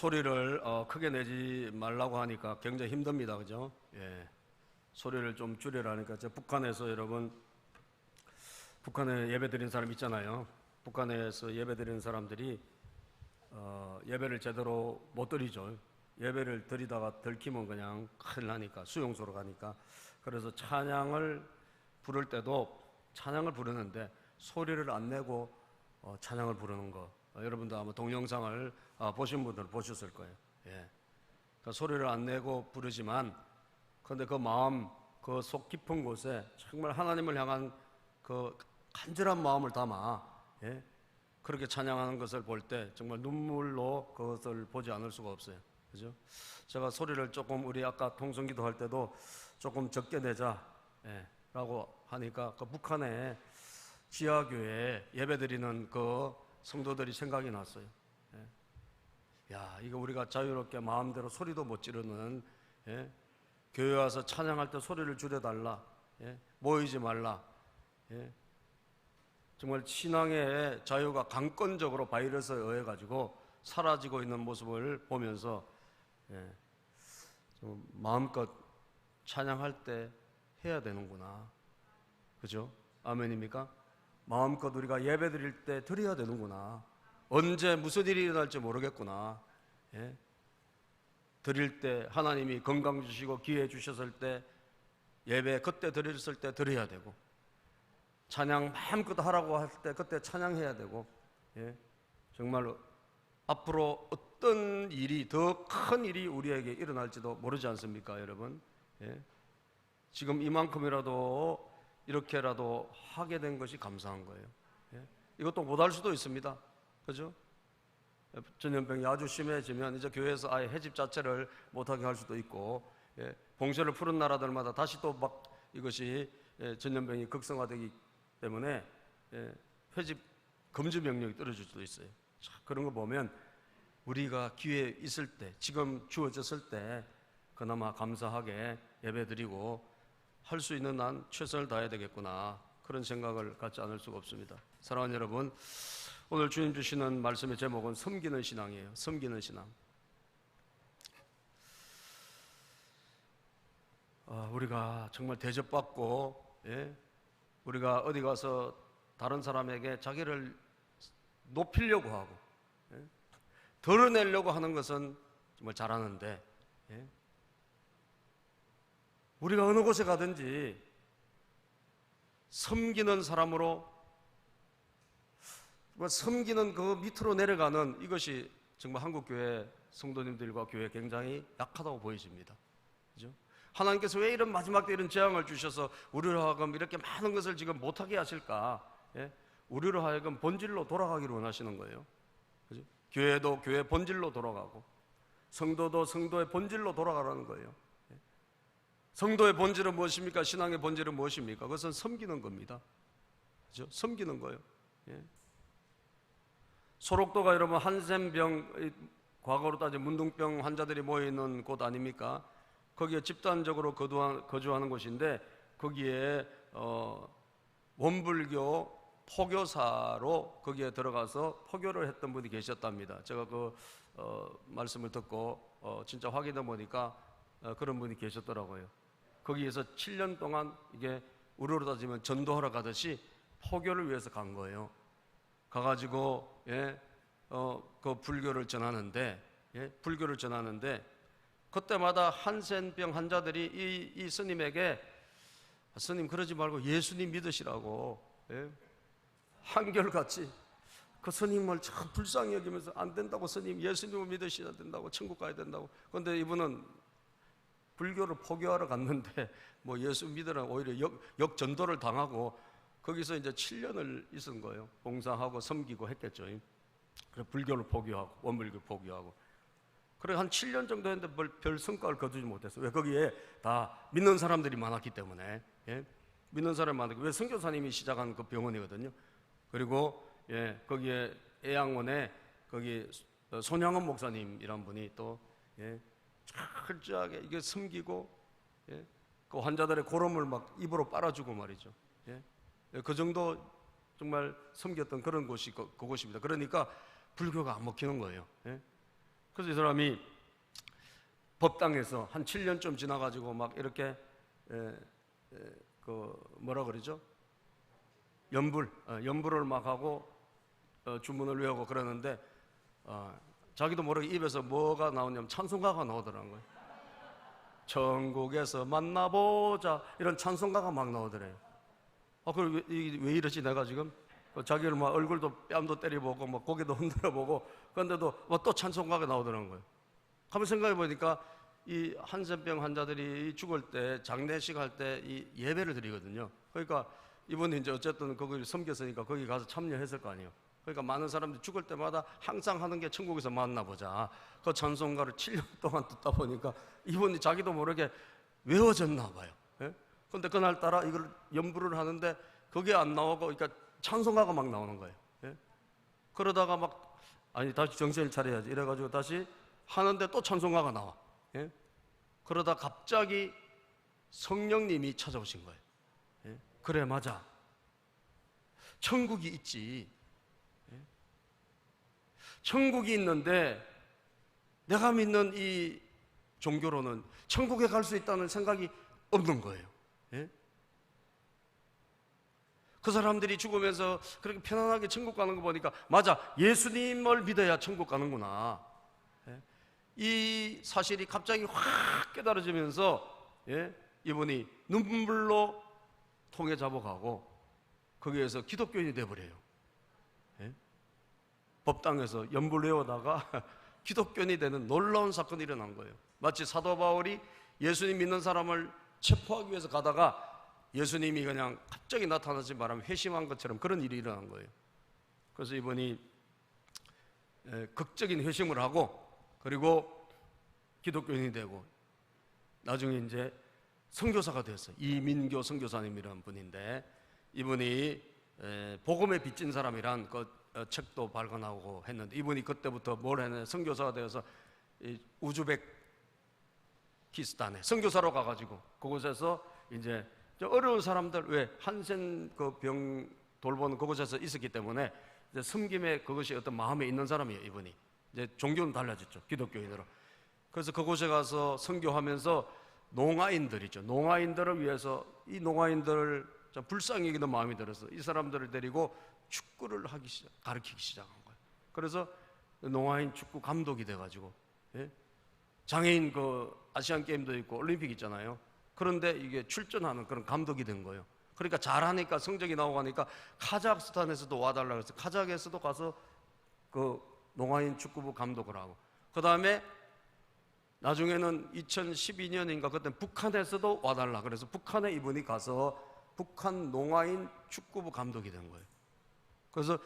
소리를 크게 내지 말라고 하니까 굉장히 힘듭니다. 그죠? 예. 소리를 좀 줄이라니까. 북한에서 여러분, 북한에 예배 드리는 사람 있잖아요. 북한에서 예배 드리는 사람들이 예배를 제대로 못 드리죠. 예배를 드리다가 들키면 그냥 큰일 나니까, 수용소로 가니까. 그래서 찬양을 부를 때도 찬양을 부르는데 소리를 안 내고 찬양을 부르는 거, 여러분도 아마 동영상을 보신 분들은 보셨을 거예요. 예. 그러니까 소리를 안 내고 부르지만, 그런데 그 마음, 그 속 깊은 곳에 정말 하나님을 향한 그 간절한 마음을 담아, 예? 그렇게 찬양하는 것을 볼 때 정말 눈물로 그것을 보지 않을 수가 없어요. 그죠? 제가 소리를 조금, 우리 아까 통성기도 할 때도 조금 적게 내자, 예, 라고 하니까 그 북한의 지하교회에 예배드리는 그 성도들이 생각이 났어요. 예. 야, 이거 우리가 자유롭게 마음대로 소리도 못 지르는, 예? 교회 와서 찬양할 때 소리를 줄여달라, 예? 모이지 말라, 예? 정말 신앙의 자유가 강권적으로 바이러스에 의해 가지고 사라지고 있는 모습을 보면서, 예, 좀 마음껏 찬양할 때 해야 되는구나. 그죠? 아멘입니까? 마음껏 우리가 예배 드릴 때 드려야 되는구나. 언제 무슨 일이 일어날지 모르겠구나. 예? 드릴 때 하나님이 건강 주시고 기회 주셨을 때, 예배 그때 드렸을 때 드려야 되고, 찬양 마음껏 하라고 할 때 그때 찬양해야 되고, 예? 정말로 앞으로 어떤 일이, 더 큰 일이 우리에게 일어날지도 모르지 않습니까, 여러분? 예? 지금 이만큼이라도 이렇게라도 하게 된 것이 감사한 거예요. 예? 이것도 못할 수도 있습니다. 그죠? 전염병이 아주 심해지면 이제 교회에서 아예 해집 자체를 못하게 할 수도 있고, 예? 봉쇄를 푸른 나라들마다 다시 또 막 이것이, 예, 전염병이 극성화되기 때문에, 예, 회집 금지 명령이 떨어질 수도 있어요. 자, 그런 거 보면 우리가 기회 있을 때, 지금 주어졌을 때 그나마 감사하게 예배드리고 할 수 있는 한 최선을 다해야 되겠구나, 그런 생각을 갖지 않을 수가 없습니다. 사랑하는 여러분, 오늘 주님 주시는 말씀의 제목은 섬기는 신앙이에요. 섬기는 신앙. 우리가 정말 대접받고, 예? 우리가 어디 가서 다른 사람에게 자기를 높이려고 하고, 예? 드러내려고 하는 것은 정말 잘하는데, 예? 우리가 어느 곳에 가든지 섬기는 사람으로, 섬기는 그 밑으로 내려가는 이것이 정말 한국교회 성도님들과 교회 굉장히 약하다고 보여집니다. 그죠? 하나님께서 왜 이런 마지막 때 이런 재앙을 주셔서 우리로 하여금 이렇게 많은 것을 지금 못하게 하실까? 예? 우리로 하여금 본질로 돌아가기를 원하시는 거예요. 그죠? 교회도 교회 본질로 돌아가고, 성도도 성도의 본질로 돌아가라는 거예요. 예? 성도의 본질은 무엇입니까? 신앙의 본질은 무엇입니까? 그것은 섬기는 겁니다. 그죠? 섬기는 거예요. 예? 소록도가 여러분 한센병, 과거로 따지면 문둥병 환자들이 모여있는 곳 아닙니까? 거기에 집단적으로 거주하는 곳인데, 거기에 원불교 포교사로 거기에 들어가서 포교를 했던 분이 계셨답니다. 제가 그 말씀을 듣고 진짜 확인해 보니까 그런 분이 계셨더라고요. 거기에서 7년 동안 이게 우리로 따지면 전도하러 가듯이 포교를 위해서 간 거예요. 가가지고, 예, 그 불교를 전하는데, 예, 불교를 전하는데, 그때마다 한센병 환자들이 이 스님에게, 스님 그러지 말고 예수님 믿으시라고, 예? 한결같이 그 스님을 참 불쌍히 여기면서 안 된다고, 스님 예수님을 믿으셔야 된다고, 천국 가야 된다고. 그런데 이분은 불교를 포교하러 갔는데 뭐 예수 믿으라 오히려 역전도를 당하고 거기서 이제 7년을 있은 거예요. 봉사하고 섬기고 했겠죠. 그래서 불교를 포교하고 원불교 포교하고, 그래 한 7년 정도 했는데 별 성과를 거두지 못했어요. 왜? 거기에 다 믿는 사람들이 많았기 때문에, 예? 믿는 사람이 많았기, 왜? 선교사님이 시작한 그 병원이거든요. 그리고, 예, 거기에 애양원에 거기 손양원 목사님이란 분이 또, 예, 철저하게 이게 섬기고, 예, 그 환자들의 고름을 막 입으로 빨아주고 말이죠. 예? 그 정도 정말 섬겼던 그런 곳이 그곳입니다. 그러니까 불교가 안 먹히는 거예요. 예? 그래서 이 사람이 법당에서 한 7년쯤 지나가지고 막 이렇게 그 뭐라 그러죠? 연불을 막 하고 주문을 외우고 그러는데 자기도 모르게 입에서 뭐가 나오냐면 찬송가가 나오더라는 거예요. 천국에서 만나보자 이런 찬송가가 막 나오더래요. 그걸 왜 이러지 내가 지금? 자기를 막 얼굴도 뺨도 때려보고 막 고개도 흔들어보고 그런데도 또 찬송가가 나오더라는 거예요. 한번 생각해 보니까 이 한센병 환자들이 죽을 때 장례식 할 때 이 예배를 드리거든요. 그러니까 이분이 이제 어쨌든 거기 섬겼으니까 거기 가서 참여했을 거 아니에요. 그러니까 많은 사람들이 죽을 때마다 항상 하는 게 천국에서 만나보자. 그 찬송가를 7년 동안 듣다 보니까 이분이 자기도 모르게 외워졌나 봐요. 그런데 그날따라 이걸 연부를 하는데 그게 안 나오고 그러니까 찬송가가 막 나오는 거예요. 그러다가 막 아니 다시 정신을 차려야지 이래가지고 다시 하는데 또 찬송가가 나와. 그러다 갑자기 성령님이 찾아오신 거예요. 그래 맞아. 천국이 있지. 천국이 있는데 내가 믿는 이 종교로는 천국에 갈 수 있다는 생각이 없는 거예요. 그 사람들이 죽으면서 그렇게 편안하게 천국 가는 거 보니까 맞아, 예수님을 믿어야 천국 가는구나. 이 사실이 갑자기 확 깨달아지면서 이분이 눈물로 통에 잡아가고 거기에서 기독교인이 돼버려요. 법당에서 연불 외우다가 기독교인이 되는 놀라운 사건이 일어난 거예요. 마치 사도 바울이 예수님 믿는 사람을 체포하기 위해서 가다가 예수님이 그냥 갑자기 나타나지 바람에 회심한 것처럼 그런 일이 일어난 거예요. 그래서 이분이 극적인 회심을 하고 그리고 기독교인이 되고 나중에 이제 선교사가 됐어요. 이민교 선교사님이라는 분인데 이분이 복음에 빚진 사람이란 그 책도 발간하고 했는데 이분이 그때부터 뭘 했냐면 선교사가 되어서 우즈베키스탄에 선교사로 가가지고 그곳에서 이제 어려운 사람들 왜 한센 그 병 돌보는 그곳에서 있었기 때문에 이제 섬김에 그것이 어떤 마음에 있는 사람이에요. 이분이 이제 종교는 달라졌죠. 기독교인으로. 그래서 그곳에 가서 선교하면서 농아인들이죠. 농아인들을 위해서 이 농아인들을 불쌍히 여기는 마음이 들어서 이 사람들을 데리고 축구를 가르치기 시작한 거예요. 그래서 농아인 축구 감독이 돼가지고 장애인 그 아시안 게임도 있고 올림픽 있잖아요. 그런데 이게 출전하는 그런 감독이 된 거예요. 그러니까 잘하니까 성적이 나오고 하니까 카자흐스탄에서도 와달라고 해서 카자흐에서도 가서 그 농아인 축구부 감독을 하고 그 다음에 나중에는 2012년인가 그때 북한에서도 와달라 그래서 북한에 이분이 가서 북한 농아인 축구부 감독이 된 거예요. 그래서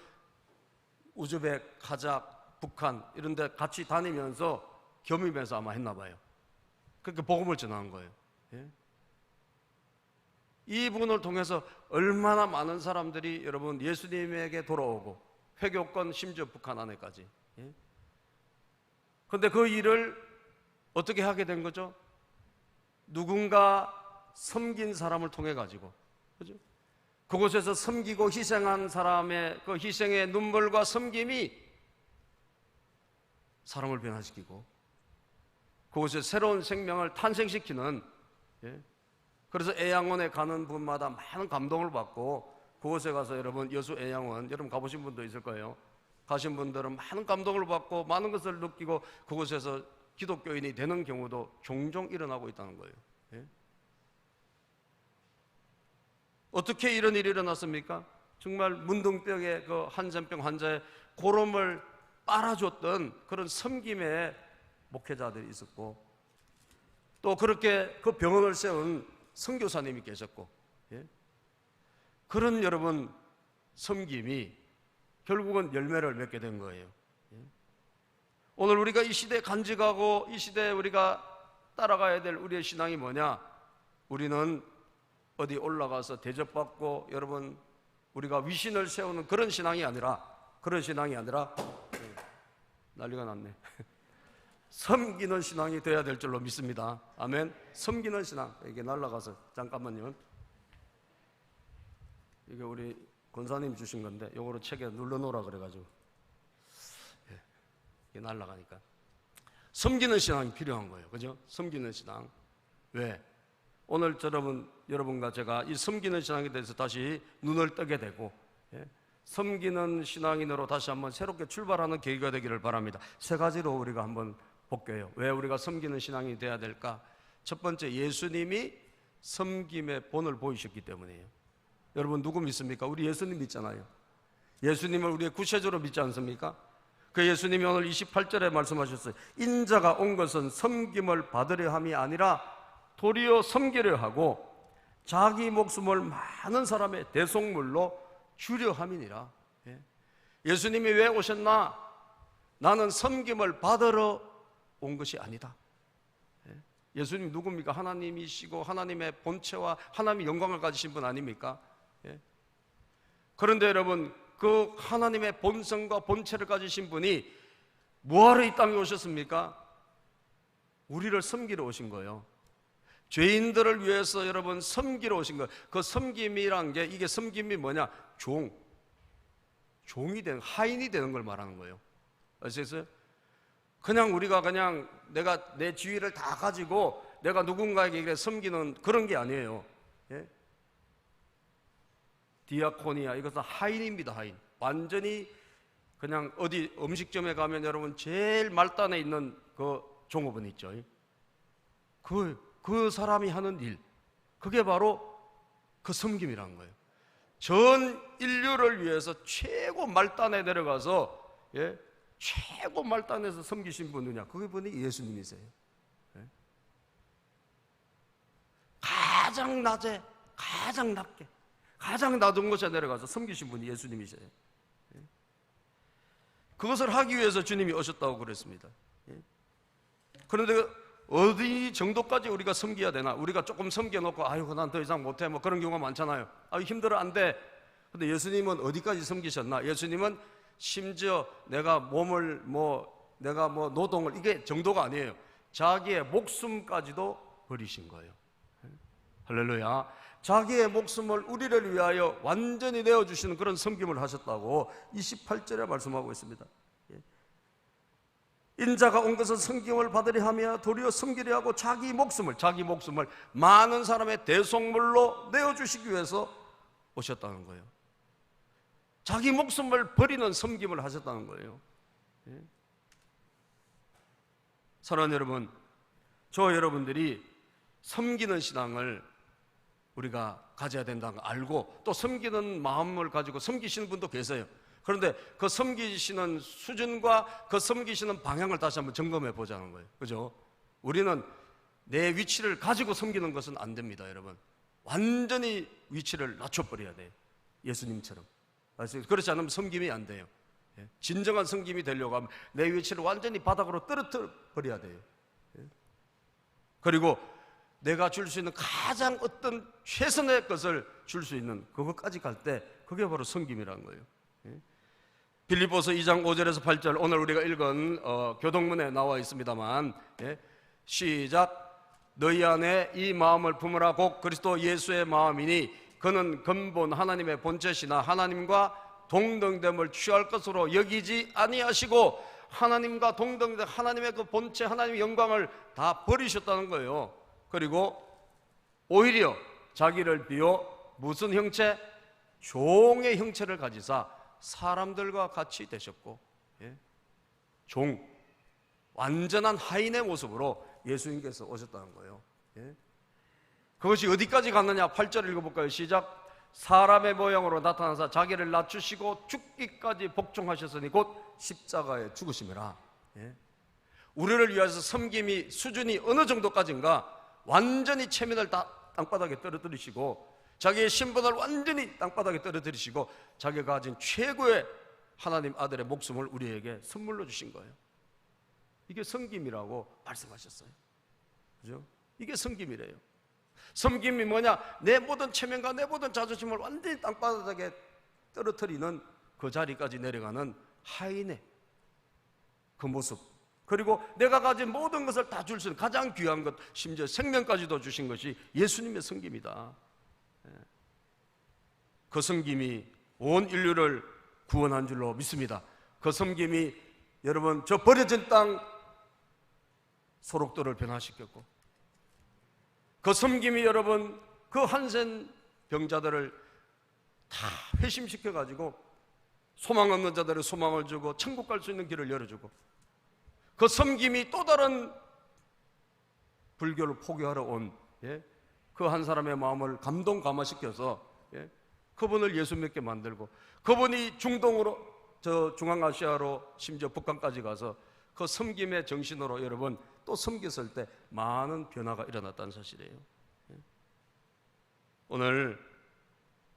우즈벡, 카자흐, 북한 이런 데 같이 다니면서 겸임해서 아마 했나 봐요. 그렇게 복음을 전하는 거예요. 이분을 통해서 얼마나 많은 사람들이 여러분 예수님에게 돌아오고 회교권 심지어 북한 안에까지. 그런데 그 일을 어떻게 하게 된 거죠? 누군가 섬긴 사람을 통해 가지고, 그죠? 그곳에서 섬기고 희생한 사람의 그 희생의 눈물과 섬김이 사람을 변화시키고 그곳에 새로운 생명을 탄생시키는. 그래서 애양원에 가는 분마다 많은 감동을 받고 그곳에 가서 여러분 여수 애양원 여러분 가보신 분도 있을 거예요. 가신 분들은 많은 감동을 받고 많은 것을 느끼고 그곳에서 기독교인이 되는 경우도 종종 일어나고 있다는 거예요. 어떻게 이런 일이 일어났습니까? 정말 문둥병의 그 한센병 환자의 고름을 빨아줬던 그런 섬김의 목회자들이 있었고 또 그렇게 그 병원을 세운 선교사님이 계셨고 그런 여러분 섬김이 결국은 열매를 맺게 된 거예요. 오늘 우리가 이 시대에 간직하고 이 시대에 우리가 따라가야 될 우리의 신앙이 뭐냐? 우리는 어디 올라가서 대접받고 여러분 우리가 위신을 세우는 그런 신앙이 아니라 난리가 났네. 섬기는 신앙이 되어야 될 줄로 믿습니다. 아멘. 섬기는 신앙. 이게 날아가서 잠깐만요. 이게 우리 권사님 주신 건데 요거를 책에 눌러놓으라 그래가지고 이게 날아가니까 섬기는 신앙이 필요한 거예요. 그죠? 섬기는 신앙. 왜? 오늘 여러분과 제가 이 섬기는 신앙에 대해서 다시 눈을 뜨게 되고, 섬기는 신앙인으로 다시 한번 새롭게 출발하는 계기가 되기를 바랍니다. 세 가지로 우리가 한번 볼게요. 왜 우리가 섬기는 신앙이 돼야 될까? 첫 번째, 예수님이 섬김의 본을 보이셨기 때문이에요. 여러분 누구 믿습니까? 우리 예수님 믿잖아요. 예수님을 우리의 구세주로 믿지 않습니까? 그 예수님이 오늘 28절에 말씀하셨어요. 인자가 온 것은 섬김을 받으려 함이 아니라 도리어 섬기려 하고 자기 목숨을 많은 사람의 대속물로 주려 함이니라. 예수님이 왜 오셨나? 나는 섬김을 받으러 온 것이 아니다. 예수님 누굽니까? 하나님이시고 하나님의 본체와 하나님의 영광을 가지신 분 아닙니까? 그런데 여러분, 그 하나님의 본성과 본체를 가지신 분이 뭐하러 이 땅에 오셨습니까? 우리를 섬기러 오신 거예요. 죄인들을 위해서 여러분 섬기러 오신 거예요. 그 섬김이란 게, 이게 섬김이 뭐냐? 종이 되는, 하인이 되는 걸 말하는 거예요. 아시겠어요? 그냥 우리가 그냥 내가 내 지위를 다 가지고 내가 누군가에게 섬기는 그런 게 아니에요. 디아코니아, 이것은 하인입니다. 하인. 완전히 그냥 어디 음식점에 가면 여러분 제일 말단에 있는 그 종업원 있죠. 그 사람이 하는 일, 그게 바로 그 섬김이라는 거예요. 전 인류를 위해서 최고 말단에 내려가서 최고 말단에서 섬기신 분 누구냐? 그게 분이 예수님이세요. 가장 낮에, 가장 낮게, 가장 낮은 곳에 내려가서 섬기신 분이 예수님이세요. 그것을 하기 위해서 주님이 오셨다고 그랬습니다. 그런데 어디 정도까지 우리가 섬겨야 되나? 우리가 조금 섬겨놓고 아이고 난 더 이상 못해, 뭐 그런 경우가 많잖아요. 아유 힘들어, 안 돼. 근데 예수님은 어디까지 섬기셨나? 예수님은 심지어 내가 몸을 내가 노동을, 이게 정도가 아니에요. 자기의 목숨까지도 버리신 거예요. 할렐루야. 자기의 목숨을 우리를 위하여 완전히 내어주시는 그런 섬김을 하셨다고 28절에 말씀하고 있습니다. 인자가 온 것은 섬김을 받으려 하며 도리어 섬기려 하고 자기 목숨을 많은 사람의 대속물로 내어주시기 위해서 오셨다는 거예요. 자기 목숨을 버리는 섬김을 하셨다는 거예요. 사랑하는 여러분, 저 여러분들이 섬기는 신앙을 우리가 가져야 된다는 거 알고, 또 섬기는 마음을 가지고 섬기시는 분도 계세요. 그런데 그 섬기시는 수준과 그 섬기시는 방향을 다시 한번 점검해 보자는 거예요. 그죠? 우리는 내 위치를 가지고 섬기는 것은 안 됩니다, 여러분. 완전히 위치를 낮춰버려야 돼요. 예수님처럼. 그렇지 않으면 섬김이 안 돼요. 진정한 섬김이 되려고 하면 내 위치를 완전히 바닥으로 떨어뜨려 버려야 돼요. 그리고 내가 줄 수 있는 가장 어떤 최선의 것을 줄 수 있는 그것까지 갈 때, 그게 바로 섬김이라는 거예요. 빌립보서 2장 5절에서 8절, 오늘 우리가 읽은 교동문에 나와 있습니다만, 시작. 너희 안에 이 마음을 품으라. 곧 그리스도 예수의 마음이니 그는 근본 하나님의 본체시나 하나님과 동등됨을 취할 것으로 여기지 아니하시고 하나님과 동등된 하나님의 그 본체, 하나님의 영광을 다 버리셨다는 거예요. 그리고 오히려 자기를 비워 무슨 형체? 종의 형체를 가지사 사람들과 같이 되셨고, 종, 완전한 하인의 모습으로 예수님께서 오셨다는 거예요. 그것이 어디까지 갔느냐? 8절 읽어볼까요? 시작. 사람의 모양으로 나타나서 자기를 낮추시고 죽기까지 복종하셨으니 곧 십자가에 죽으심이라. 우리를 위해서 섬김이 수준이 어느 정도까지인가? 완전히 체면을 다 땅바닥에 떨어뜨리시고 자기의 신분을 완전히 땅바닥에 떨어뜨리시고 자기가 가진 최고의 하나님 아들의 목숨을 우리에게 선물로 주신 거예요. 이게 섬김이라고 말씀하셨어요. 그죠? 이게 섬김이래요. 섬김이 뭐냐? 내 모든 체면과 내 모든 자존심을 완전히 땅바닥에 떨어뜨리는 그 자리까지 내려가는 하인의 그 모습, 그리고 내가 가진 모든 것을 다 줄 수 있는 가장 귀한 것, 심지어 생명까지도 주신 것이 예수님의 섬김이다. 그 섬김이 온 인류를 구원한 줄로 믿습니다. 그 섬김이 여러분 저 버려진 땅 소록돌을 변화시켰고, 그 섬김이 여러분 그 한센 병자들을 다 회심시켜가지고 소망 없는 자들의 소망을 주고 천국 갈 수 있는 길을 열어주고, 그 섬김이 또 다른 불교를 포기하러 온 그 한 사람의 마음을 감동 감화시켜서 그분을 예수 믿게 만들고, 그분이 중동으로, 저 중앙아시아로, 심지어 북한까지 가서 그 섬김의 정신으로 여러분 또 섬겼을 때 많은 변화가 일어났다는 사실이에요. 오늘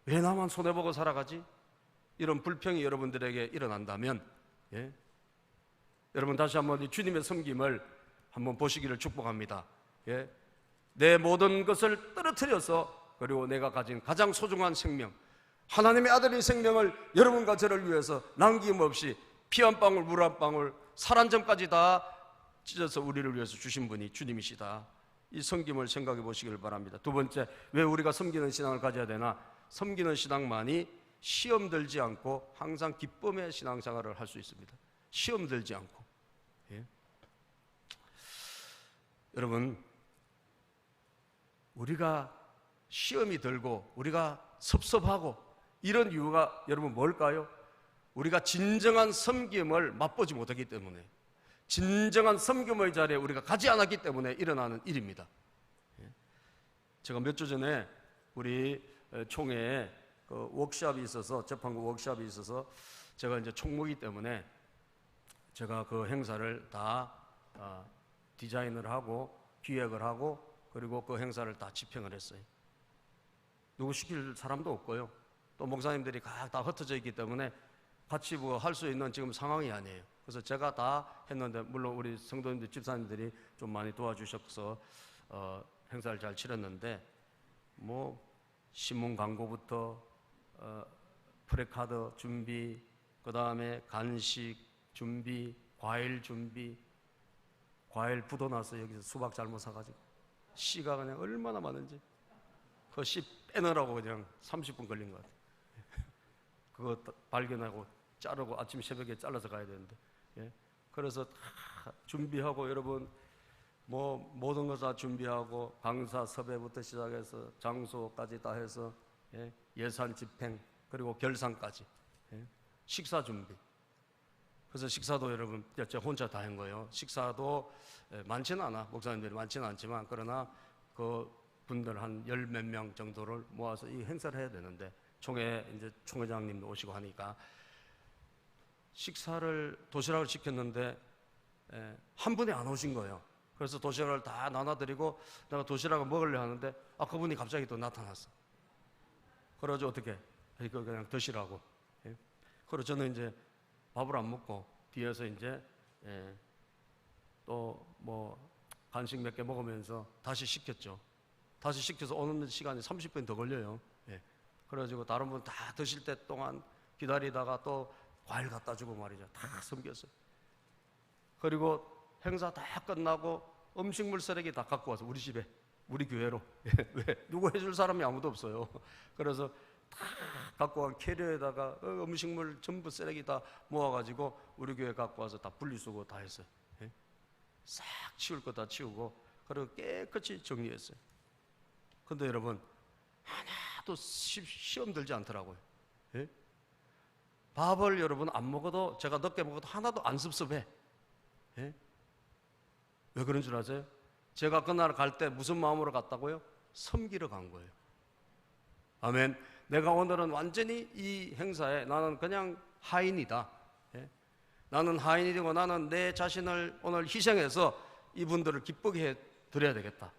왜 나만 손해보고 살아가지? 이런 불평이 여러분들에게 일어난다면 여러분 다시 한번 이 주님의 섬김을 한번 보시기를 축복합니다. 내 모든 것을 떨어뜨려서, 그리고 내가 가진 가장 소중한 생명, 하나님의 아들의 생명을 여러분과 저를 위해서 남김없이 피 한 방울 물 한 방울 살 한 점까지 다 찢어서 우리를 위해서 주신 분이 주님이시다. 이 섬김을 생각해 보시길 바랍니다. 두 번째, 왜 우리가 섬기는 신앙을 가져야 되나? 섬기는 신앙만이 시험 들지 않고 항상 기쁨의 신앙생활을 할 수 있습니다. 시험 들지 않고. 여러분, 우리가 시험이 들고 우리가 섭섭하고 이런 이유가 여러분 뭘까요? 우리가 진정한 섬김을 맛보지 못하기 때문에, 진정한 섬김의 자리에 우리가 가지 않았기 때문에 일어나는 일입니다. 제가 몇 주 전에 우리 총회에 그 워크숍이 있어서, 재판부 워크숍이 있어서, 제가 이제 총무이기 때문에 제가 그 행사를 다 디자인을 하고 기획을 하고, 그리고 그 행사를 다 집행을 했어요. 누구 시킬 사람도 없고요. 또 목사님들이 다 흩어져 있기 때문에 같이 뭐 할 수 있는 지금 상황이 아니에요. 그래서 제가 다 했는데, 물론 우리 성도님들, 집사님들이 좀 많이 도와주셔서 행사를 잘 치렀는데, 뭐 신문 광고부터 프레카드 준비, 그 다음에 간식 준비, 과일 준비, 과일 부도나서 여기서 수박 잘못 사가지고 씨가 그냥 얼마나 많은지 그 씨 빼느라고 그냥 30분 걸린 것 같아요. 그거 발견하고 자르고 아침 새벽에 잘라서 가야 되는데, 그래서 다 준비하고, 여러분 뭐 모든 것 다 준비하고, 강사 섭외부터 시작해서 장소까지 다 해서 예산 집행, 그리고 결산까지, 식사 준비. 그래서 식사도 여러분 제가 혼자 다 한 거예요. 식사도 많지는 않아, 목사님들이 많지는 않지만, 그러나 그 분들 한 열 몇 명 정도를 모아서 이 행사를 해야 되는데, 총회 이제 총회장님도 오시고 하니까 식사를, 도시락을 시켰는데 한 분이 안 오신 거예요. 그래서 도시락을 다 나눠드리고 내가 도시락을 먹으려 하는데 그분이 갑자기 또 나타났어. 그러죠. 어떻게? 이거 그냥 드시라고. 그래서 저는 이제 밥을 안 먹고 뒤에서 이제 또 뭐 간식 몇 개 먹으면서 다시 시켰죠. 다시 시켜서 오는 시간이 30분 더 걸려요. 그래가지고 다른 분 다 드실 때 동안 기다리다가 또 과일 갖다 주고 말이죠. 다 섬겼어요. 그리고 행사 다 끝나고 음식물 쓰레기 다 갖고 와서 우리 집에, 우리 교회로. 왜? 누구 해줄 사람이 아무도 없어요. 그래서 다 갖고 온 캐리어에다가 음식물 전부 쓰레기 다 모아가지고 우리 교회 갖고 와서 다 분리수거 다 했어요. 싹 치울 거 다 치우고, 그리고 깨끗이 정리했어요. 근데 여러분, 하나도 시험 들지 않더라고요. 밥을 여러분 안 먹어도, 제가 늦게 먹어도 하나도 안 섭섭해. 왜 그런 줄 아세요? 제가 그날 갈 때 무슨 마음으로 갔다고요? 섬기러 간 거예요. 아멘. 내가 오늘은 완전히 이 행사에 나는 그냥 하인이다. 나는 하인이고 나는 내 자신을 오늘 희생해서 이분들을 기쁘게 해 드려야 되겠다.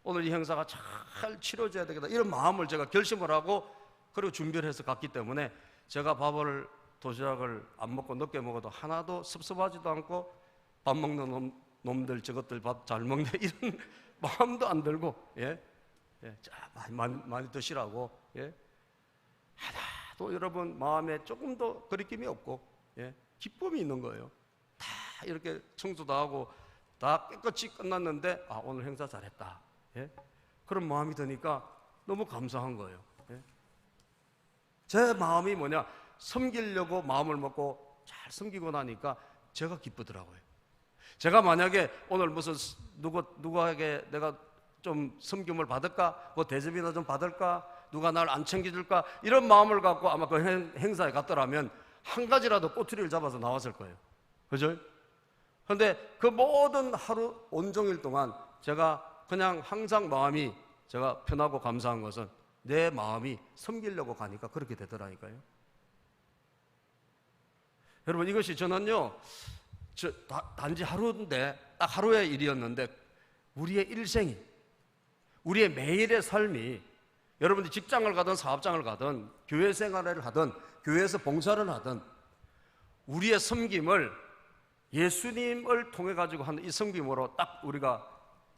오늘 이 행사가 잘 치러져야 되겠다. 이런 마음을 제가 결심을 하고, 그리고 준비를 해서 갔기 때문에 제가 밥을, 도시락을 안 먹고 늦게 먹어도 하나도 섭섭하지도 않고, 밥 먹는 놈들 저것들 밥 잘 먹네 이런 마음도 안 들고, 많이 드시라고, 하나도 여러분 마음에 조금도 거리낌이 없고, 기쁨이 있는 거예요. 다 이렇게 청소도 하고 다 깨끗이 끝났는데 오늘 행사 잘했다. 그런 마음이 드니까 너무 감사한 거예요. 제 마음이 뭐냐, 섬기려고 마음을 먹고 잘 섬기고 나니까 제가 기쁘더라고요. 제가 만약에 오늘 무슨 누구에게 내가 좀 섬김을 받을까? 뭐 대접이나 좀 받을까? 누가 날 안 챙겨줄까? 이런 마음을 갖고 아마 그 행사에 갔더라면 한 가지라도 꼬투리를 잡아서 나왔을 거예요. 그죠? 그런데 그 모든 하루 온종일 동안 제가 그냥 항상 마음이 제가 편하고 감사한 것은 내 마음이 섬기려고 가니까 그렇게 되더라니까요. 여러분, 이것이 저는요, 단지 하루인데, 딱 하루의 일이었는데, 우리의 일생이, 우리의 매일의 삶이, 여러분들이 직장을 가든 사업장을 가든 교회 생활을 하든 교회에서 봉사를 하든 우리의 섬김을 예수님을 통해 가지고 하는 이 섬김으로 딱 우리가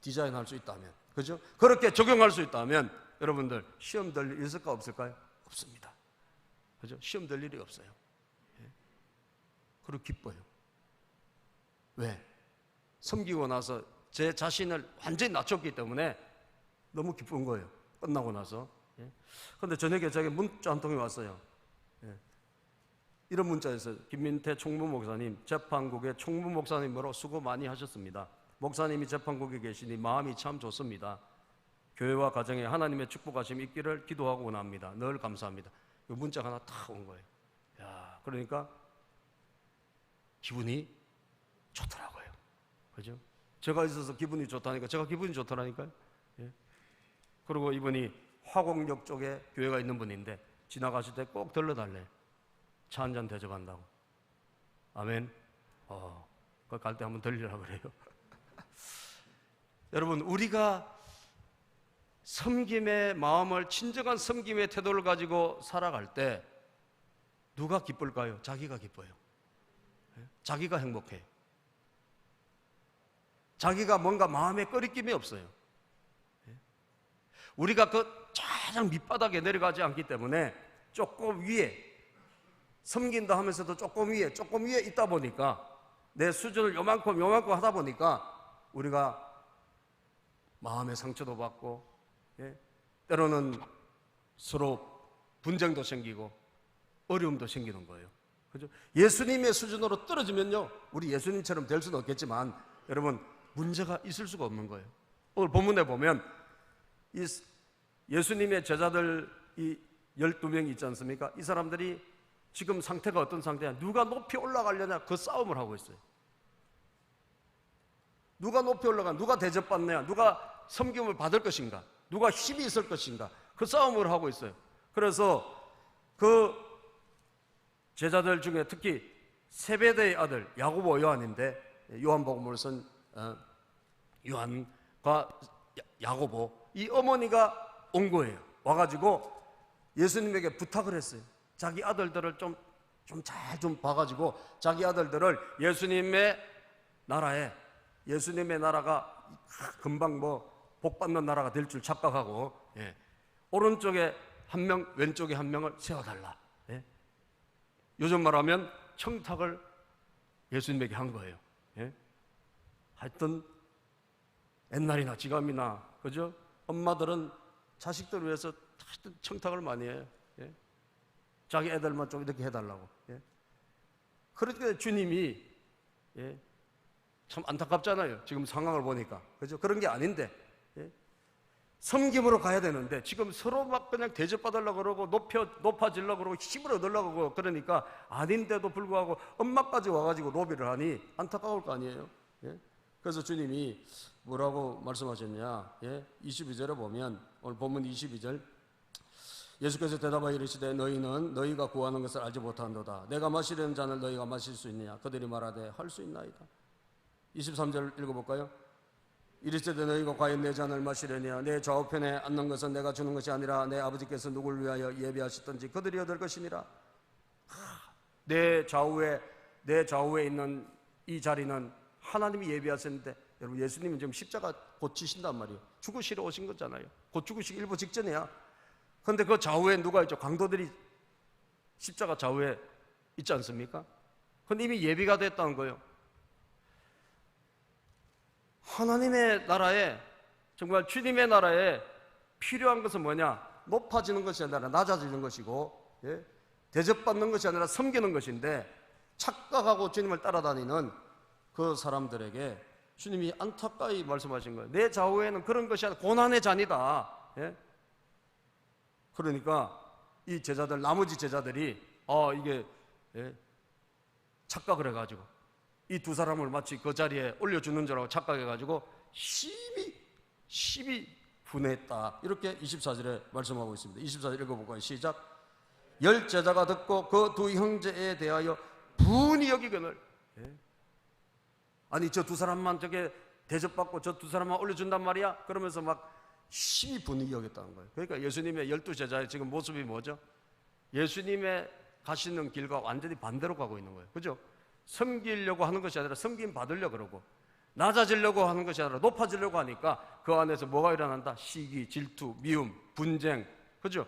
디자인할 수 있다면, 그죠? 그렇게 적용할 수 있다면 여러분들 시험 들 일 있을까 없을까요? 없습니다. 그죠? 시험 들 일이 없어요. 그리고 기뻐요. 왜? 섬기고 나서 제 자신을 완전히 낮췄기 때문에 너무 기쁜 거예요. 끝나고 나서. 그런데 저녁에 제게 문자 한 통이 왔어요. 이런 문자였어요. 김민태 총무 목사님, 재판국의 총무 목사님으로 수고 많이 하셨습니다. 목사님이 재판국에 계시니 마음이 참 좋습니다. 교회와 가정에 하나님의 축복하심이 있기를 기도하고 원합니다. 늘 감사합니다. 이 문자가 하나 탁 온 거예요. 야, 그러니까 기분이 좋더라고요. 그죠? 제가 있어서 기분이 좋다니까 제가 기분이 좋더라니까요. 예. 그리고 이분이 화곡역 쪽에 교회가 있는 분인데 지나가실 때 꼭 들러달래요. 차 한잔 대접한다고. 아멘. 그 갈 때 한번 들리라 그래요. 여러분, 우리가 섬김의 마음을, 진정한 섬김의 태도를 가지고 살아갈 때 누가 기쁠까요? 자기가 기뻐요. 자기가 행복해요. 자기가 뭔가 마음에 꺼리낌이 없어요. 우리가 그 가장 밑바닥에 내려가지 않기 때문에 조금 위에, 섬긴다 하면서도 조금 위에 있다 보니까, 내 수준을 요만큼 하다 보니까 우리가 마음의 상처도 받고, 때로는 서로 분쟁도 생기고 어려움도 생기는 거예요. 그죠? 예수님의 수준으로 떨어지면요, 우리 예수님처럼 될 수는 없겠지만 여러분, 문제가 있을 수가 없는 거예요. 오늘 본문에 보면 이 예수님의 제자들 이 12명이 있지 않습니까? 이 사람들이 지금 상태가 어떤 상태냐? 누가 높이 올라가려냐? 그 싸움을 하고 있어요. 누가 높이 올라가? 누가 대접받느냐? 누가 섬김을 받을 것인가? 누가 힘이 있을 것인가? 그 싸움을 하고 있어요. 그래서 그 제자들 중에 특히 세베대의 아들 야고보, 요한인데, 요한복음을 쓴 요한과 야고보, 이 어머니가 온 거예요. 와가지고 예수님에게 부탁을 했어요. 자기 아들들을 좀 잘 봐가지고 자기 아들들을 예수님의 나라가 금방 복 받는 나라가 될 줄 착각하고, 오른쪽에 한 명, 왼쪽에 한 명을 세워달라. 요즘 말하면 청탁을 예수님에게 한 거예요. 하여튼 옛날이나 지금이나, 그죠? 엄마들은 자식들 위해서 하여튼 청탁을 많이 해요. 자기 애들만 좀 이렇게 해달라고. 그러니까 주님이, 참 안타깝잖아요. 지금 상황을 보니까. 그죠? 그런 게 아닌데, 섬김으로 가야 되는데 지금 서로 막 그냥 대접받으려고 그러고 높아지려고 그러고 힘을 얻으려고 그러고, 그러니까 아닌데도 불구하고 엄마까지 와가지고 로비를 하니 안타까울 거 아니에요. 그래서 주님이 뭐라고 말씀하셨냐? 22절에 보면, 오늘 본문 22절, 예수께서 대답하여 이르시되 너희는 너희가 구하는 것을 알지 못한도다. 내가 마시려는 잔을 너희가 마실 수 있느냐? 그들이 말하되 할 수 있나이다. 23절 읽어볼까요? 이르시되 너희가 과연 내 잔을 마시려냐? 내 좌우편에 앉는 것은 내가 주는 것이 아니라 내 아버지께서 누구를 위하여 예비하셨던지 그들이 얻을 것이니라. 내 좌우에 있는 이 자리는 하나님이 예비하셨는데, 여러분, 예수님은 지금 십자가 곧 지신단 말이에요. 죽으시러 오신 거잖아요. 곧 죽으시기 일부 직전이야. 그런데 그 좌우에 누가 있죠? 강도들이 십자가 좌우에 있지 않습니까? 그런데 이미 예비가 됐다는 거예요. 하나님의 나라에, 정말 주님의 나라에 필요한 것은 뭐냐? 높아지는 것이 아니라 낮아지는 것이고, 대접받는 것이 아니라 섬기는 것인데, 착각하고 주님을 따라다니는 그 사람들에게 주님이 안타까이 말씀하신 거예요. 내 좌우에는 그런 것이 아니라 고난의 잔이다. 예? 그러니까 이 제자들, 나머지 제자들이 이게 착각을 해가지고 이 두 사람을 마치 그 자리에 올려주는 줄 알고 착각해가지고 심히 분했다. 이렇게 24절에 말씀하고 있습니다. 24절 읽어볼까요? 시작. 10 제자가 듣고 그 두 형제에 대하여 분이 여기거늘. 아니 저 두 사람만 저게 대접받고 저 두 사람만 올려준단 말이야? 그러면서 막 심히 분이 여겼다는 거예요. 그러니까 예수님의 12 제자의 지금 모습이 뭐죠? 예수님의 가시는 길과 완전히 반대로 가고 있는 거예요. 그죠? 섬기려고 하는 것이 아니라 섬김 받으려고 그러고, 낮아지려고 하는 것이 아니라 높아지려고 하니까 그 안에서 뭐가 일어난다? 시기, 질투, 미움, 분쟁. 그죠?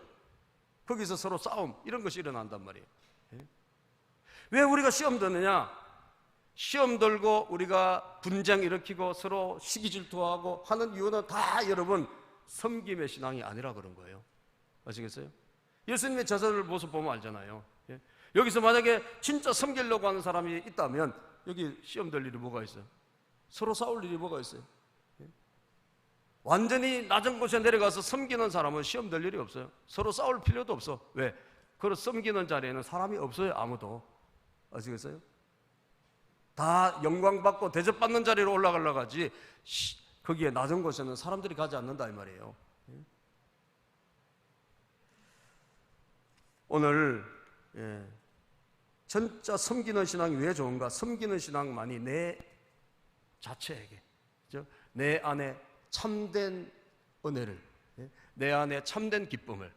거기서 서로 싸움, 이런 것이 일어난단 말이에요. 왜 우리가 시험 드느냐? 시험 들고 우리가 분쟁 일으키고 서로 시기 질투하고 하는 이유는 다 여러분 섬김의 신앙이 아니라 그런 거예요. 아시겠어요? 예수님의 제자들 모습 보면 알잖아요. 여기서 만약에 진짜 섬기려고 하는 사람이 있다면 여기 시험 될 일이 뭐가 있어요? 서로 싸울 일이 뭐가 있어요? 완전히 낮은 곳에 내려가서 섬기는 사람은 시험 될 일이 없어요. 서로 싸울 필요도 없어. 왜? 그 섬기는 자리에는 사람이 없어요. 아무도. 아시겠어요? 다 영광받고 대접받는 자리로 올라가려고 하지 거기에 낮은 곳에는 사람들이 가지 않는다 이 말이에요. 오늘 진짜 섬기는 신앙이 왜 좋은가? 섬기는 신앙만이 내 자체에게, 내 안에 참된 은혜를, 내 안에 참된 기쁨을,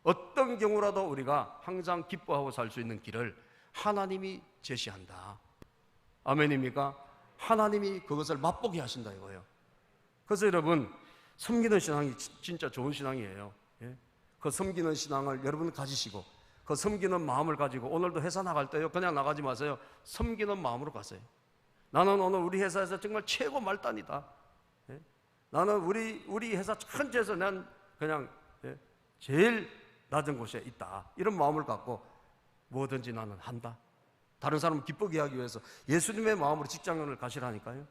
어떤 경우라도 우리가 항상 기뻐하고 살 수 있는 길을 하나님이 제시한다. 아멘입니까? 하나님이 그것을 맛보게 하신다 이거예요. 그래서 여러분 섬기는 신앙이 진짜 좋은 신앙이에요. 그 섬기는 신앙을 여러분 가지시고 그 섬기는 마음을 가지고 오늘도 회사 나갈 때요 그냥 나가지 마세요. 섬기는 마음으로 가세요. 나는 오늘 우리 회사에서 정말 최고 말단이다. 나는 우리 회사 천지에서 난 그냥 제일 낮은 곳에 있다. 이런 마음을 갖고 뭐든지 나는 한다. 다른 사람을 기쁘게 하기 위해서 예수님의 마음으로 직장을 가시라니까요.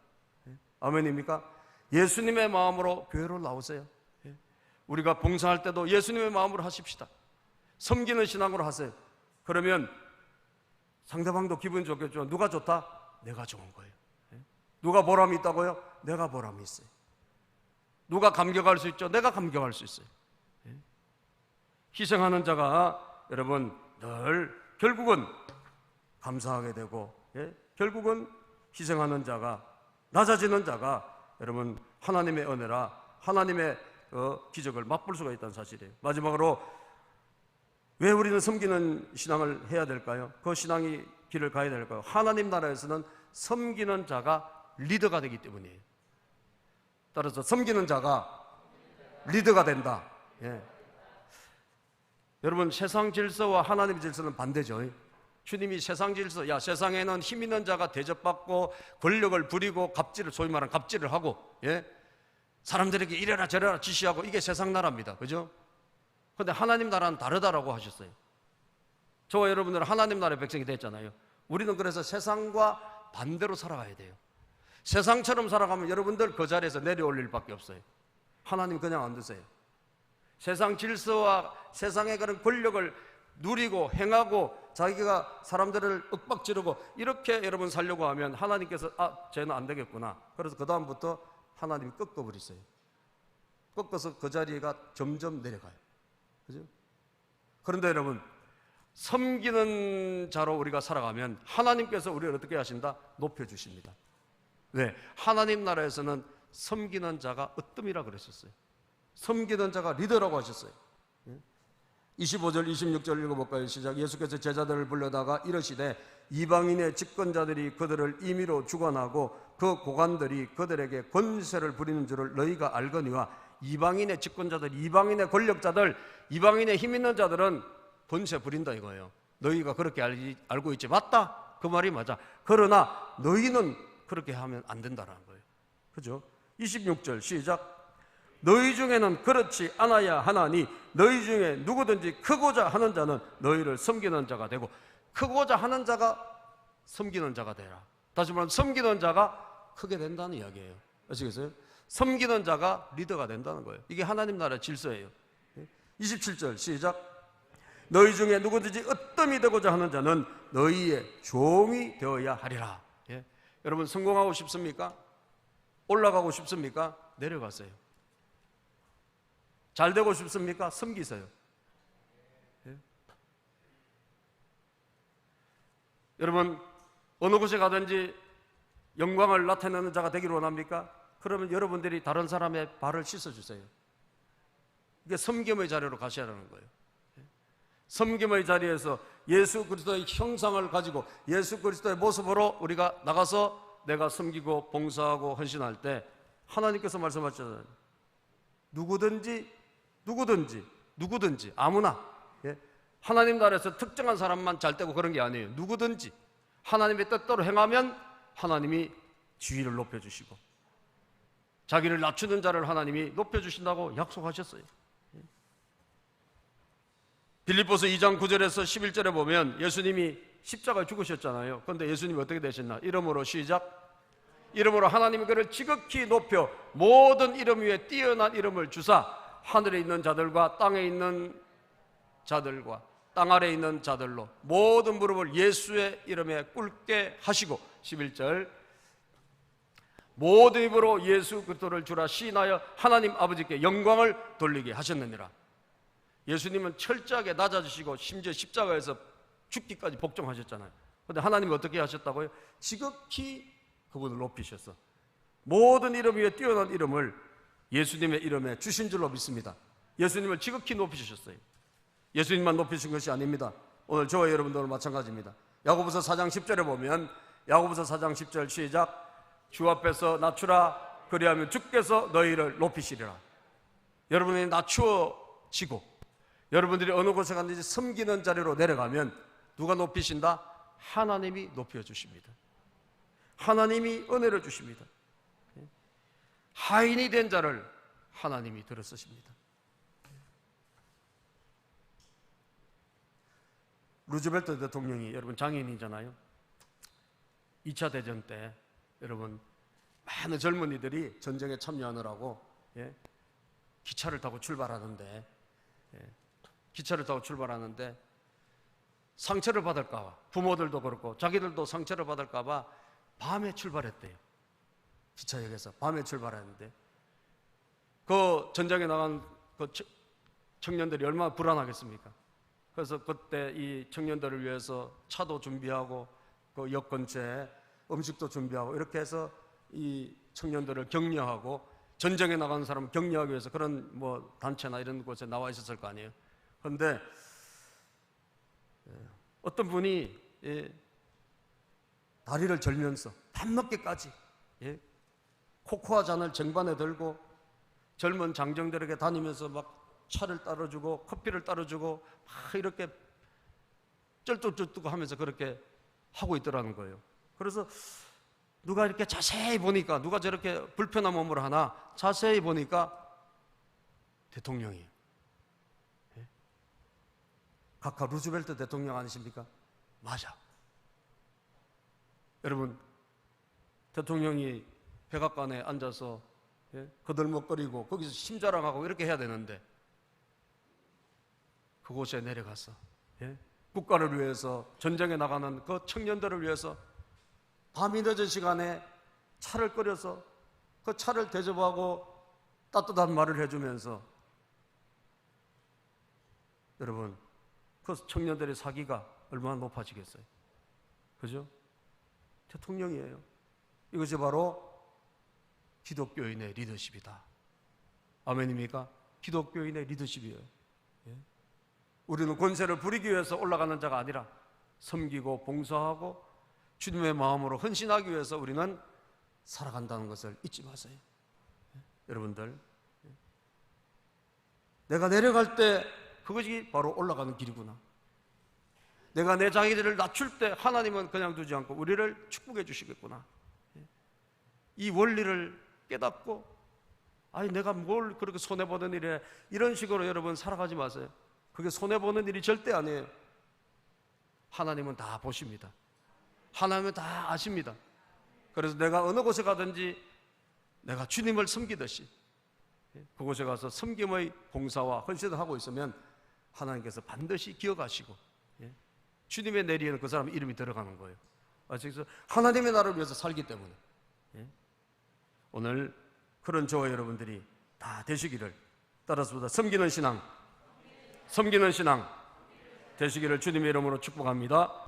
아멘입니까? 예수님의 마음으로 교회로 나오세요. 우리가 봉사할 때도 예수님의 마음으로 하십시다. 섬기는 신앙으로 하세요. 그러면 상대방도 기분 좋겠죠. 누가 좋다? 내가 좋은 거예요. 누가 보람이 있다고요? 내가 보람이 있어요. 누가 감격할 수 있죠? 내가 감격할 수 있어요. 희생하는 자가 여러분 늘 결국은 감사하게 되고, 결국은 희생하는 자가, 낮아지는 자가 여러분 하나님의 은혜라 하나님의 기적을 맛볼 수가 있다는 사실이에요. 마지막으로 왜 우리는 섬기는 신앙을 해야 될까요? 그 신앙이 길을 가야 될까요? 하나님 나라에서는 섬기는 자가 리더가 되기 때문이에요. 따라서 섬기는 자가 리더가 된다. 여러분 세상 질서와 하나님의 질서는 반대죠. 주님이 세상 질서, 세상에는 힘 있는 자가 대접받고 권력을 부리고 갑질을, 소위 말하는 갑질을 하고, 사람들에게 이래라 저래라 지시하고, 이게 세상 나라입니다. 그죠? 근데 하나님 나라는 다르다라고 하셨어요. 저와 여러분들은 하나님 나라의 백성이 됐잖아요. 우리는 그래서 세상과 반대로 살아가야 돼요. 세상처럼 살아가면 여러분들 그 자리에서 내려올 일밖에 없어요. 하나님 그냥 안 두세요. 세상 질서와 세상의 그런 권력을 누리고 행하고 자기가 사람들을 윽박지르고 이렇게 여러분 살려고 하면 하나님께서 쟤는 안 되겠구나. 그래서 그 다음부터 하나님이 꺾어버리세요. 꺾어서 그 자리가 점점 내려가요. 그죠? 그런데 여러분 섬기는 자로 우리가 살아가면 하나님께서 우리를 어떻게 하신다? 높여주십니다. 왜? 하나님 나라에서는 섬기는 자가 으뜸이라 그랬었어요. 섬기는 자가 리더라고 하셨어요. 25절 26절 읽어볼까요? 시작. 예수께서 제자들을 불러다가 이르시되 이방인의 집권자들이 그들을 임의로 주관하고 그 고관들이 그들에게 권세를 부리는 줄을 너희가 알거니와. 이방인의 집권자들, 이방인의 권력자들, 이방인의 힘 있는 자들은 권세 부린다 이거예요. 너희가 그렇게 알고 있지. 맞다, 그 말이 맞아. 그러나 너희는 그렇게 하면 안 된다라는 거예요. 그죠? 26절 시작. 너희 중에는 그렇지 않아야 하나니 너희 중에 누구든지 크고자 하는 자는 너희를 섬기는 자가 되고, 크고자 하는 자가 섬기는 자가 되라. 다시 말하면 섬기는 자가 크게 된다는 이야기예요. 아시겠어요? 섬기는 자가 리더가 된다는 거예요. 이게 하나님 나라의 질서예요. 27절 시작. 너희 중에 누구든지 으뜸이 되고자 하는 자는 너희의 종이 되어야 하리라. 예? 여러분 성공하고 싶습니까? 올라가고 싶습니까? 내려가세요. 잘 되고 싶습니까? 섬기세요. 예? 여러분 어느 곳에 가든지 영광을 나타내는 자가 되기를 원합니까? 그러면 여러분들이 다른 사람의 발을 씻어주세요. 이게 섬김의 자리로 가셔야 하는 거예요. 섬김의 자리에서 예수 그리스도의 형상을 가지고 예수 그리스도의 모습으로 우리가 나가서 내가 섬기고 봉사하고 헌신할 때 하나님께서 말씀하셨잖아요. 누구든지 아무나, 예? 하나님 나라에서 특정한 사람만 잘 되고 그런 게 아니에요. 누구든지 하나님의 뜻대로 행하면 하나님이 지위를 높여주시고 자기를 낮추는 자를 하나님이 높여주신다고 약속하셨어요. 빌립보서 2장 9절에서 11절에 보면 예수님이 십자가에 죽으셨잖아요. 그런데 예수님이 어떻게 되셨나? 이름으로 시작. 이름으로 하나님이 그를 지극히 높여 모든 이름 위에 뛰어난 이름을 주사 하늘에 있는 자들과 땅에 있는 자들과 땅 아래에 있는 자들로 모든 무릎을 예수의 이름에 꿇게 하시고 11절 모든 입으로 예수 그리스도를 주라 시인하여 하나님 아버지께 영광을 돌리게 하셨느니라. 예수님은 철저하게 낮아지시고 심지어 십자가에서 죽기까지 복종하셨잖아요. 그런데 하나님이 어떻게 하셨다고요? 지극히 그분을 높이셔서 모든 이름 위에 뛰어난 이름을 예수님의 이름에 주신 줄로 믿습니다. 예수님을 지극히 높이셨어요. 예수님만 높이신 것이 아닙니다. 오늘 저와 여러분들은 마찬가지입니다. 야고보서 4장 10절에 보면 야고보서 4장 10절 시작. 주 앞에서 낮추라 그리하면 주께서 너희를 높이시리라. 여러분이 낮추어지고 여러분들이 어느 곳에 갔는지 섬기는 자리로 내려가면 누가 높이신다? 하나님이 높여주십니다. 하나님이 은혜를 주십니다. 하인이 된 자를 하나님이 들어쓰십니다. 루즈벨트 대통령이 여러분 장인이잖아요. 2차 대전 때 여러분 많은 젊은이들이 전쟁에 참여하느라고 기차를 타고 출발하는데 상처를 받을까 봐 부모들도 그렇고 자기들도 상처를 받을까 봐 밤에 출발했대요. 기차역에서 밤에 출발했는데 그 전장에 나간 그 청년들이 얼마나 불안하겠습니까? 그래서 그때 이 청년들을 위해서 차도 준비하고 그 역 근처에 음식도 준비하고 이렇게 해서 이 청년들을 격려하고 전쟁에 나가는 사람을 격려하기 위해서 그런 뭐 단체나 이런 곳에 나와 있었을 거 아니에요. 그런데 어떤 분이 다리를 절면서 밤늦게까지 코코아 잔을 쟁반에 들고 젊은 장정들에게 다니면서 막 차를 따라주고 커피를 따라주고 막 이렇게 쩔뚝쩔뚝 하면서 그렇게 하고 있더라는 거예요. 그래서 누가 이렇게 자세히 보니까 누가 저렇게 불편한 몸으로 하나 자세히 보니까 대통령이에요. 각하 루즈벨트 대통령 아니십니까? 맞아. 여러분 대통령이 백악관에 앉아서 거들먹거리고 거기서 심자랑하고 이렇게 해야 되는데 그곳에 내려가서 국가를 위해서 전쟁에 나가는 그 청년들을 위해서 밤이 늦은 시간에 차를 끓여서 그 차를 대접하고 따뜻한 말을 해주면서 여러분 그 청년들의 사기가 얼마나 높아지겠어요? 그죠? 대통령이에요. 이것이 바로 기독교인의 리더십이다. 아멘입니까? 기독교인의 리더십이에요. 우리는 권세를 부리기 위해서 올라가는 자가 아니라 섬기고 봉사하고 주님의 마음으로 헌신하기 위해서 우리는 살아간다는 것을 잊지 마세요. 여러분들 내가 내려갈 때 그것이 바로 올라가는 길이구나. 내가 내 자기를 낮출 때 하나님은 그냥 두지 않고 우리를 축복해 주시겠구나. 이 원리를 깨닫고 아니 내가 뭘 그렇게 손해보는 일에 이런 식으로 여러분 살아가지 마세요. 그게 손해보는 일이 절대 아니에요. 하나님은 다 보십니다. 하나님은 다 아십니다. 그래서 내가 어느 곳에 가든지 내가 주님을 섬기듯이 그곳에 가서 섬김의 봉사와 헌신을 하고 있으면 하나님께서 반드시 기억하시고 주님의 내리에는 그 사람 이름이 들어가는 거예요. 그래서 하나님의 나라를 위해서 살기 때문에 오늘 그런 저와 여러분들이 다 되시기를, 따라서 섬기는 신앙 되시기를 주님의 이름으로 축복합니다.